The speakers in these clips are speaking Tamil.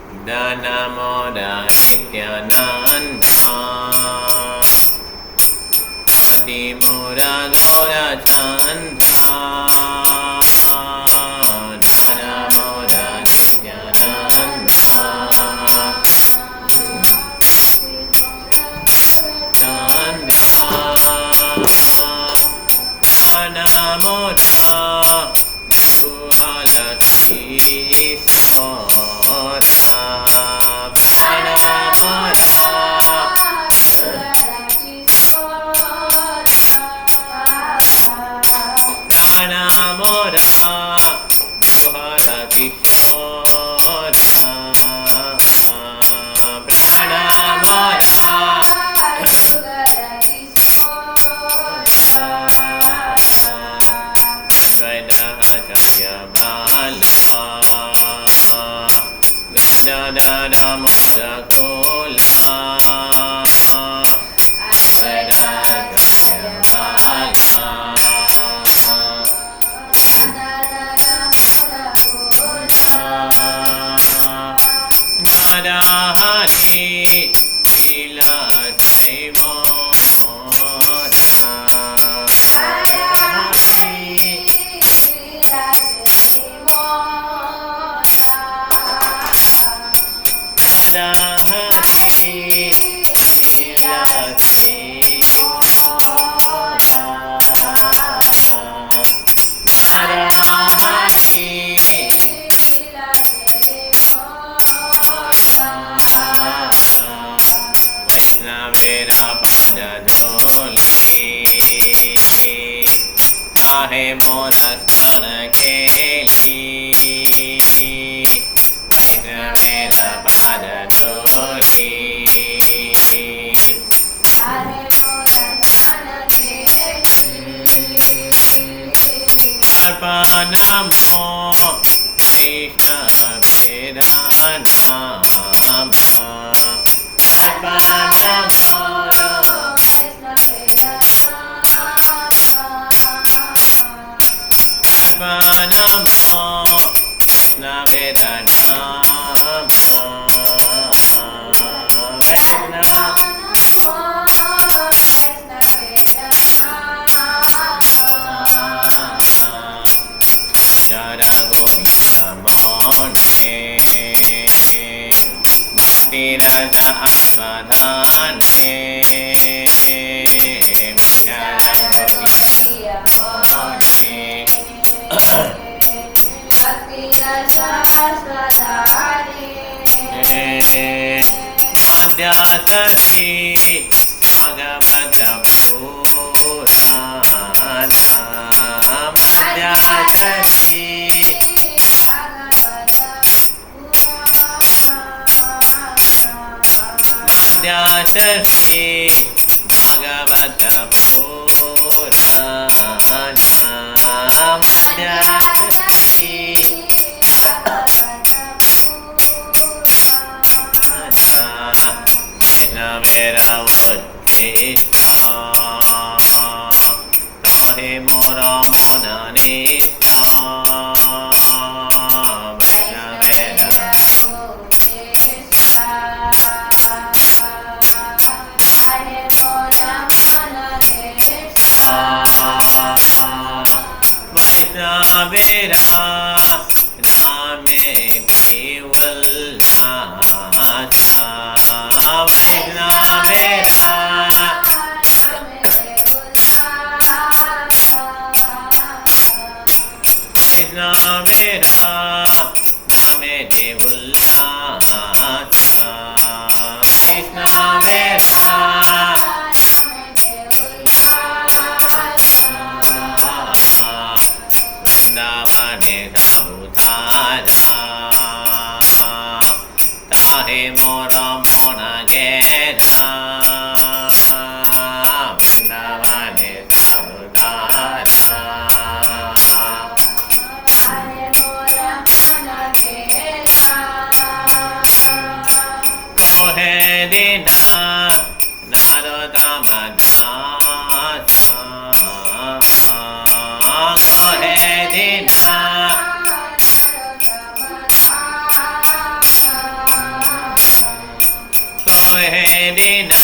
Danamoda Nityananda Adimura Gaura Chandra Danamoda Nityananda Danamoda He Dina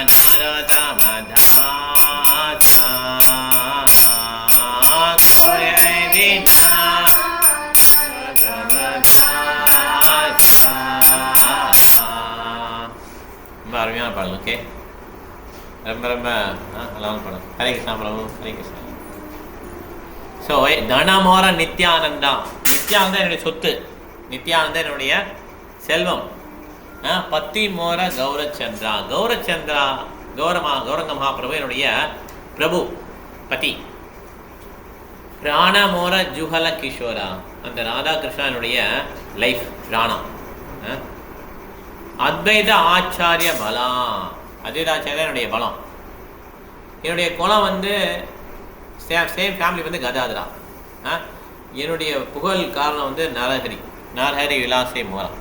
Narottama Dasa Gauri Dina ரொம்ப அருமையான பாடல். ஓகே, ரொம்ப ரொம்ப அழகான பாடல். ஹரே கிருஷ்ணா பிரபு, ஹரே கிருஷ்ணா. ஸோ தனமோர நித்யானந்தா. நித்யானந்தா என்னுடைய சொத்து, நித்யானந்தா என்னுடைய செல்வம். பத்தி மோர கௌரச்சந்திரா. கௌரச்சந்திரா கௌரங்க மகாபிரபு என்னுடைய பிரபு பதி. பிராணமோர ஜுஹல கிஷோரா. அந்த ராதா கிருஷ்ணனுடைய லைஃப் பிராணா. அத்வைத ஆச்சாரிய பலம். அத்வைத ஆச்சாரிய என்னுடைய பலம். என்னுடைய குலம் வந்து சேம் ஃபேமிலி வந்து கதாதரா. என்னுடைய புகழ் காரணம் வந்து நரஹரி, நரஹரி விலாசை மோரா.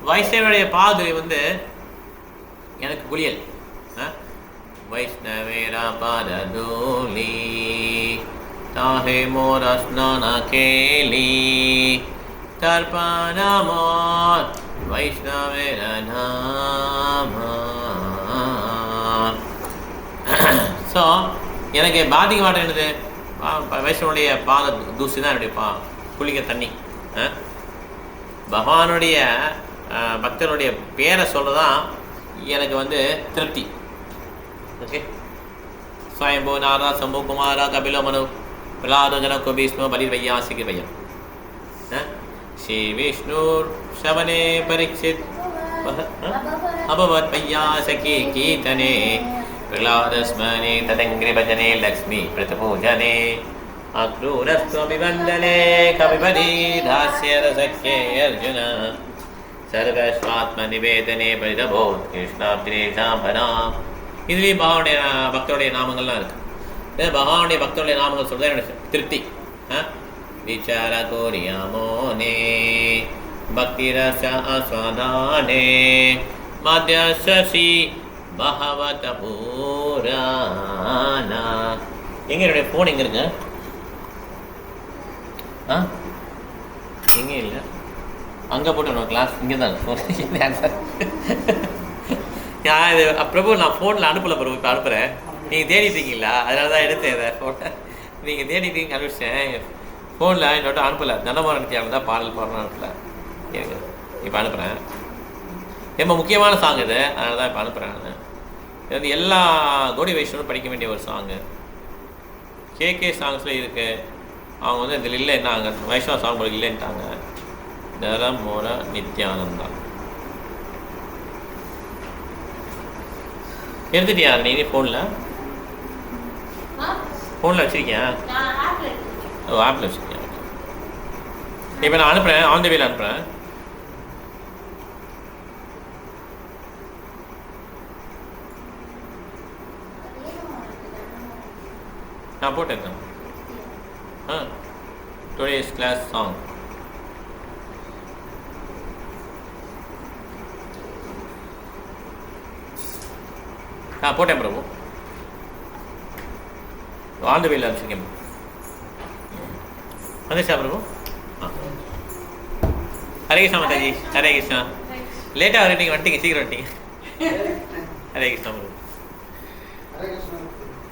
வைஷ்ணவனுடைய பாதுரை வந்து எனக்கு குளியல். வைஷ்ணவேரா பாதூலி தாஹே மோரா ஸ்நான கேலி தர்ப்பணமோர் வைஷ்ணவேர நாமா. ஸோ எனக்கு பாதிக்க மாட்டேன். என்னது வைஷ்ணவனுடைய பாத தூசி தான் என்னுடைய குளிக்க தண்ணி. பகவானுடைய பக்தனுடைய பேரை சொல்லதான் எனக்கு வந்து திருப்தி. ஓகே, ஸ்வயம்போ நாரா சம்போ குமாரா கபிலோ மனு பிரலாதோ ஜனகோ பீஷ்மோ பலி வையாசிக்கு பையன். ஸ்ரீ விஷ்ணு சவனே பரீட்சித் அபவத் வையாசகி கீர்த்தனே பிரலாதஸ்மனே ததங்கிரி பஜனே லக்ஷ்மி பிரதபூஜனே அக்ரூரஸ்வபிவந்தனே கவிபதி தாஸ்ய ரசக்யே அர்ஜுன சர்வஸ்வாத்ம நிவேதனே பரிதபோத் கிருஷ்ணாபிரேஷாம்பனா. இதுலேயும் பகவானுடைய பக்தருடைய நாமங்கள்லாம் இருக்கு. பகவானுடைய பக்தருடைய நாமங்கள் சொல்றது என்னோட திருப்தி. விசார கோரியாமோனே பக்தி ரச ஆஸ்வாதானே மத்யசி பகவத பூரானா. எங்க என்னுடைய ஃபோன் எங்க இருக்கு? எங்கே இல்லை, அங்கே போட்டு கிளாஸ் இங்கே தான் ஃபோன். இது பிரபு நான் ஃபோனில் அனுப்பலை பிரபு, இப்போ அனுப்புகிறேன். நீங்கள் தேடிட்டு இருக்கீங்களா? அதனால தான் எடுத்தேன் இதை ஃபோனை. நீங்கள் தேடிட்டீங்க அனுப்பிச்சிட்டேன். ஃபோனில் என்னோட அனுப்பலை. தனமோர நித்யானந்தா தான் பாடல் பாடணும் அனுப்பலை. இப்போ அனுப்புகிறேன். ரொம்ப முக்கியமான சாங் இது, அதனால தான் இப்போ அனுப்புகிறேன். நான் இது வந்து எல்லா கௌடி வைஷ்ணவரும் படிக்க வேண்டிய ஒரு சாங்கு. கேகே சாங்ஸில் இருக்குது. அவங்க வந்து இதில் இல்லை, என்ன அங்கே வைஷ்ணவ சாங் உங்களுக்கு இல்லைன்ட்டாங்க. தனமோர நித்யானந்தா எடுத்துட்டியா நீ? ஃபோனில் வச்சுருக்கியா? ஓ, ஆப்பில் வச்சுருக்கியா? இப்போ நான் அனுப்புகிறேன், ஆன் தி வேல அனுப்புகிறேன். நான் போட்டேன். Today's class song. போட்டேன் பிரபு. ஆன் தி வேல அனுப்பிச்சிருக்கேன். வந்துச்சா பிரபு? ஹரே கிருஷ்ணா மாதாஜி. ஹரே கிருஷ்ணா. லேட்டாக வந்துட்டீங்க, சீக்கிரம் வந்துட்டீங்க. ஹரே கிருஷ்ணா பிரபு.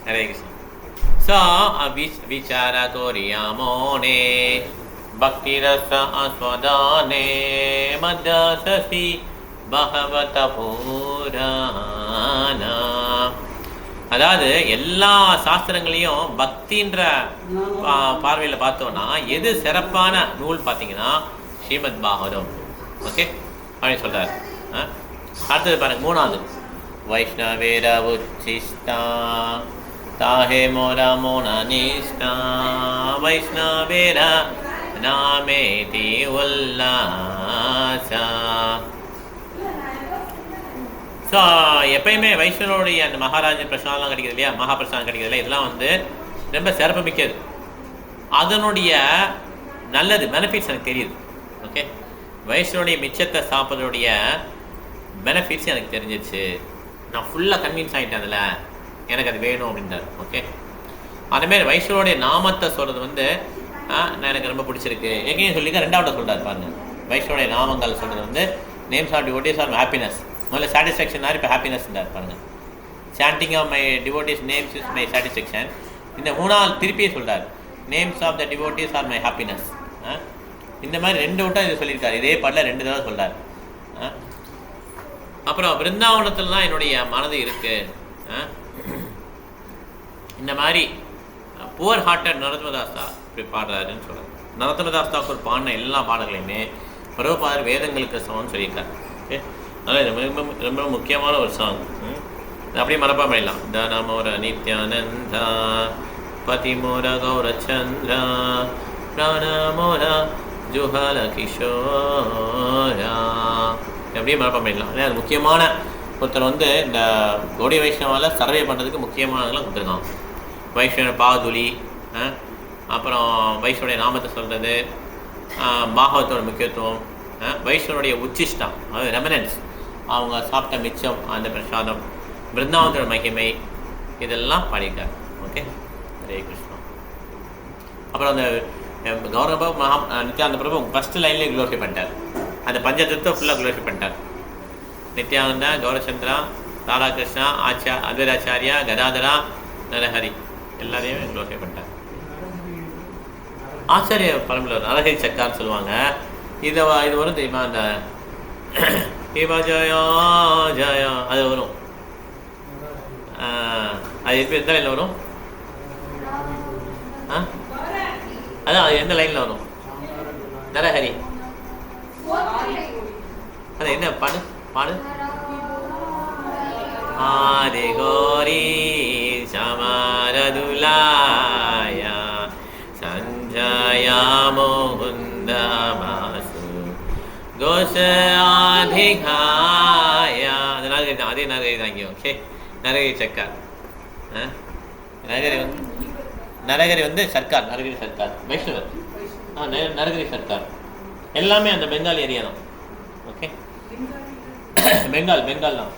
ஹரே கிருஷ்ணா. ஸோ விசார கோரியாமோனே பக்தி ரச ஆஸ்வாதானே மத்யசி பகவத பூரானா. அதாவது எல்லா சாஸ்திரங்களையும் பக்தின்ற பார்வையில் பார்த்தோன்னா எது சிறப்பான நூல் பார்த்தீங்கன்னா ஸ்ரீமத் பாகவதம். ஓகே, அப்படின்னு சொல்கிறார். அடுத்தது பாருங்க, மூணாவது வைஷ்ணவேர உச்சிஷ்டா தாஹே மோரா மோனா நிஷ்டா வைஷ்ணவேர நாமேதி உல்லாசா. ஸோ எப்பயுமே வைஷ்ணவனுடைய அந்த மகாராஜ பிரசாதம்லாம் கிடைக்கிது இல்லையா, மகாபிரசாதம் கிடைக்கிது இல்லையா, இதெல்லாம் வந்து ரொம்ப சிறப்பு மிக்கது. அதனுடைய நல்லது பெனிஃபிட்ஸ் எனக்கு தெரியுது. ஓகே, வைஷ்ணவனுடைய மிச்சத்தை சாப்பிட்றதுடைய பெனிஃபிட்ஸ் எனக்கு தெரிஞ்சிச்சு. நான் ஃபுல்லாக கன்வின்ஸ் ஆகிட்டேன், அதில் எனக்கு அது வேணும் அப்படின்றார். ஓகே, அதேமாரி வைஷ்ணவனுடைய நாமத்தை சொல்கிறது வந்து எனக்கு ரொம்ப பிடிச்சிருக்கு. எங்கேயும் சொல்லிக்க ரெண்டாவது சொல்கிறார் பாருங்க. வைஷ்ணவனுடைய நாமங்கள் சொல்கிறது வந்து names of devotees are happiness. முதல்ல சாட்டிஸ்ஃபேக்ஷன் இப்போ ஹாப்பினஸ் இருந்தார் பாருங்கள். Chanting of my devotees names is my satisfaction. இந்த 3வது திருப்பியே சொல்கிறார், names of the devotees are my happiness. இந்த மாதிரி 2 வட்டம் இது சொல்லியிருக்காரு. இதே பாட்டில் 2 தடவை சொல்கிறார். அப்புறம் பிருந்தாவனத்தில் தான் என்னுடைய மனது இருக்குது. இந்த மாதிரி புவர் ஹார்ட்டட் நரோத்தமதாஸ் இப்படி பாடுறாருன்னு சொல்கிறார். நரோத்தமதாஸ் தாக்கூர் பாடின எல்லா பாடல்களையுமே பிரபுபாதர் வேதங்களுக்கு சமம்னு சொல்லியிருக்கார். ஓகே, அதனால் இது ரொம்ப முக்கியமான ஒரு சாங். அப்படியே மனப்பாடம் பண்ணிடலாம். தனமோர நித்யானந்தா பதிமோர கௌரச்சந்திரா பிராணமோர ஜுஹல கிஷோரா, அப்படியே மனப்பாடம் பண்ணிடலாம். அது முக்கியமான ஒருத்தர் வந்து இந்த கௌடிய வைஷ்ணவாவில் சர்வே பண்ணுறதுக்கு முக்கியமானதெல்லாம் கொடுத்துருக்காங்க. வைஷ்ணவ பாதுலி, அப்புறம் வைஷ்ணவனுடைய நாமத்தை சொல்கிறது, பாகவத்தோட முக்கியத்துவம், வைஷ்ணவனுடைய உச்சிஷ்டம் அதாவது ரெமனன்ஸ், அவங்க சாப்பிட்ட மிச்சம், அந்த பிரசாதம், பிருந்தாவனத்தோட மகிமை, இதெல்லாம் பாடியிருக்கார். ஓகே, ஹரே கிருஷ்ணா. அப்புறம் அந்த கௌரவ நித்யானந்த பிரபு ஃபஸ்ட்டு லைன்லேயே க்ளோரிஃபை பண்ணிட்டார். அந்த பஞ்சதத்தை ஃபுல்லாக க்ளோரிஃபை பண்ணிட்டார். நித்யானந்தா, கௌரச்சந்திரா, ராதாகிருஷ்ணா, அத்வைதாச்சாரியா, கதாதரா, நரஹரி எல்லாரையும் க்ளோரிஃபை பண்ணிட்டார். ஆச்சாரிய பரம்பரை நரஹரி சக்கார்னு சொல்லுவாங்க. இது வரும் தெரியுமா, அந்த ஹேவா ஜயா ஜயா அது வரும். அது எப்போ எந்த லைனில் வரும்? அதான் அது எந்த லைனில் வரும்? நரஹரி அது என்ன பாடு பாடு? ஆதி கோரி சமாரதுலாயா சஞ்சயா முகுந்தமாசு கோஷ ஆதிகாயா. அது நரகரி தான், அதே நரகரி தான் இங்கே. ஓகே, நரகரி சர்க்கார். நரகரி வந்து சர்க்கார், நரகரி சர்க்கார் வைஷ்ணவர். நரகரி சர்க்கார் எல்லாமே அந்த பெங்கால் ஏரியா தான். ஓகே, பெங்கால் தான்.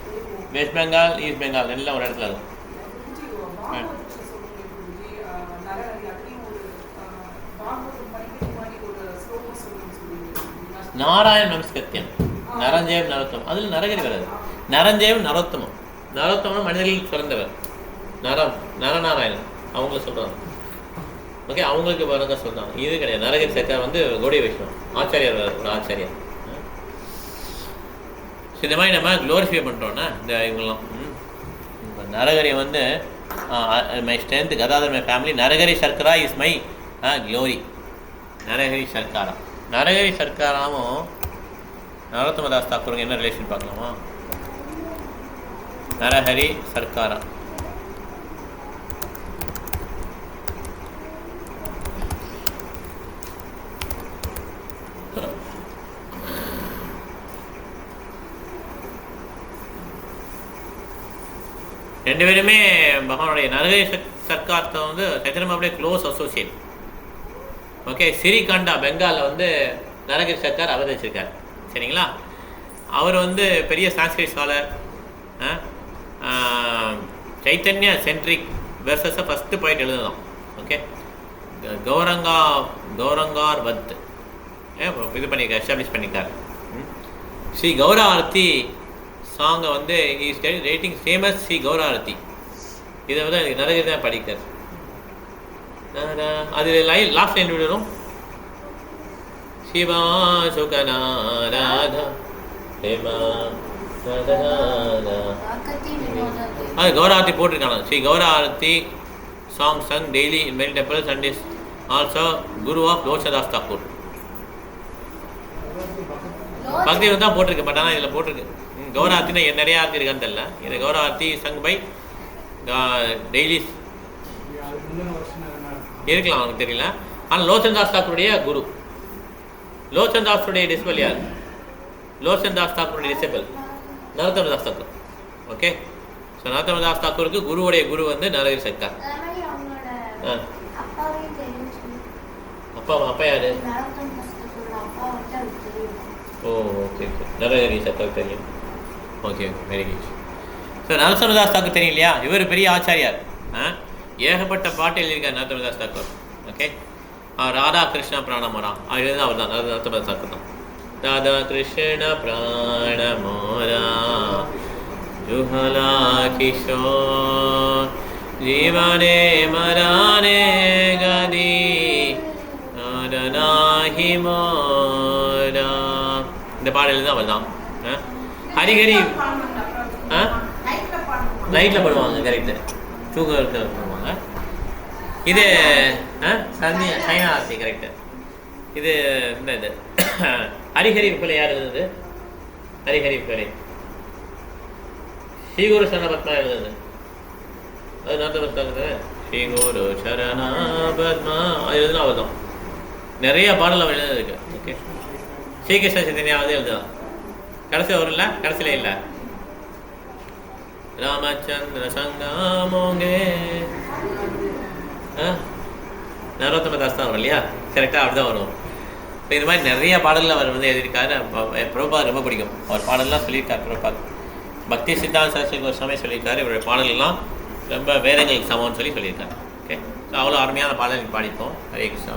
வெஸ்ட் பெங்கால், ஈஸ்ட் பெங்கால் எல்லாம் ஒரு இடத்துல இருக்கும். நாராயண நமஸ்கத்தியம், நரஞ்சேவ் நரோத்தமம், அதில் நரகரி வராது. நரஞ்சேவ் நரோத்தமம், நரோத்தமம் மனிதர்களுக்கு பிறந்தவர், நரநாராயணன் அவங்கள சொல்கிறாங்க. ஓகே, அவங்களுக்கு வரங்க சொல்கிறாங்க. இது கிடையாது. நரகரி சர்க்கார் வந்து கௌடிய வைஷ்ணவம் ஆச்சாரியர், ஒரு ஆச்சாரியர். இந்த மாதிரி நம்ம க்ளோரிஃபை பண்ணுறோன்னா இந்த இவங்கெல்லாம் நரகரி வந்து my strength, Gadadhar my family, Narahari Sarkar is my glory. Narahari Sarkar, Narahari சர்க்காராவும் நரோத்தமதாஸ் தாக்கூருக்கு என்ன ரிலேஷன் பார்க்கலாமா? நரஹரி சர்க்காரா ரெண்டு பேருமே பகவானுடைய நரகரி சர்க்கார்த்தை வந்து சைத்தன்ய அப்படியே க்ளோஸ் அசோசியேட். ஓகே, ஸ்ரீகண்டா பெங்காலில் வந்து நரகரி சர்க்கார் அவதரிச்சிருக்கார். சரிங்களா? அவர் வந்து பெரிய சான்ஸ்கிரிட் ஸ்காலர். சைத்தன்யா சென்ட்ரிக் வெர்சஸை ஃபஸ்ட்டு போயிட்டு எழுதுதான். ஓகே, கௌரங்கார் வத் இது பண்ணியிருக்கார், எஸ்டாப்ளிஷ் பண்ணியிருக்கார். ஸ்ரீ கௌர ஆரத்தி சாங்கை வந்து is rating famous Sri Gaura ஆரத்தி. இதை வந்து நரகரி தான் படிக்கார். அது லாஸ்ட் லைன் வரும், சிவா சுகநாராதா ஹேமா. அது கௌர ஆரத்தி போட்டிருக்காங்க. Shri Gaura Arati song sung daily in many temples and is also guru of Lochandas Thakur. பக்தி தான் போட்டிருக்கு, பட் ஆனால் இதில் போட்டிருக்கு கௌர ஆர்த்தினா நிறைய ஆர்த்தி இருக்கான்னு தெரியல. இது கௌர ஆர்த்தி சங் பை டெய்லி இருக்கலாம், அவனுக்கு தெரியல. ஆனால் லோச்சன் தாஸ் தாக்கூருடைய குரு, லோச்சன் தாஸுடைய டிசிபிள் யார்? லோச்சன் தாஸ் தாக்கூருடைய disciple Narottama Das Thakur. Okay, so Narottama Das தாக்கூருக்கு குருவுடைய குரு வந்து நரகரி சர்க்கார். அப்பா யாரு? ஓ, ஓகே ஓகே, நரகரி சர்க்கார் தெரியும். Okay, very good. So Narottamdas Thakur தெரியும் இல்லையா? இவர் பெரிய ஆச்சாரியார். ஏகப்பட்ட பாட்டு எழுதியிருக்கார் நரோத்தமதாஸ் தாக்கூர். ஓகே, ராதா கிருஷ்ணா பிராணமரா எழுதுனா அவர் தான், நரோத்தமதாஸ் தாக்கூர் தான். दादा कृष्ण प्राण मोरा जुहला किशोर जीवने मराने गदी नाही मोरा. இந்த பாடல் தான் வரலாம். ஹரிஹரி நைட்டில் பண்ணுவாங்க, கரெக்டு. தூங்க பண்ணுவாங்க. இது சைனாசி, கரெக்டு. இது இந்த இது ஹரிஹரி பிள்ளை யார் எழுதுது? ஹரிஹரி பிள்ளை ஸ்ரீகுரு சரணபத்மா எழுதுது. அது நாட்டு ஸ்ரீகுரு சரணபத்மா அது எழுதுனா அவர்தான். நிறைய பாடல் அவன் எழுதுருக்கு. ஓகே, ஸ்ரீகிருஷ்ண சைத்தன்யாவது எழுதுதான். கடைசியில் வரும்ல, கடைசியில் இல்லை. ராமச்சந்திர சங்காமோங்கே நரோத்தம தாஸ் தான் வரும் இல்லையா? கரெக்டாக அப்படி தான் வரும். இப்போ இது மாதிரி நிறைய பாடல்கள் அவர் வந்து எழுதியிருக்காரு. பிரபுபாத் ரொம்ப பிடிக்கும். அவர் பாடல்லாம் சொல்லியிருக்காரு பிரபுபாத். பக்தி சித்தாந்த சரஸ்வதி கோஸ்வாமி சொல்லியிருக்காரு. இவருடைய பாடல்கள்லாம் ரொம்ப வேதங்களுக்கு சமம்னு சொல்லியிருக்காரு. ஓகே, ஸோ அவ்வளோ அருமையான பாடல் பாடிப்போம். ஹரே கிருஷ்ணா.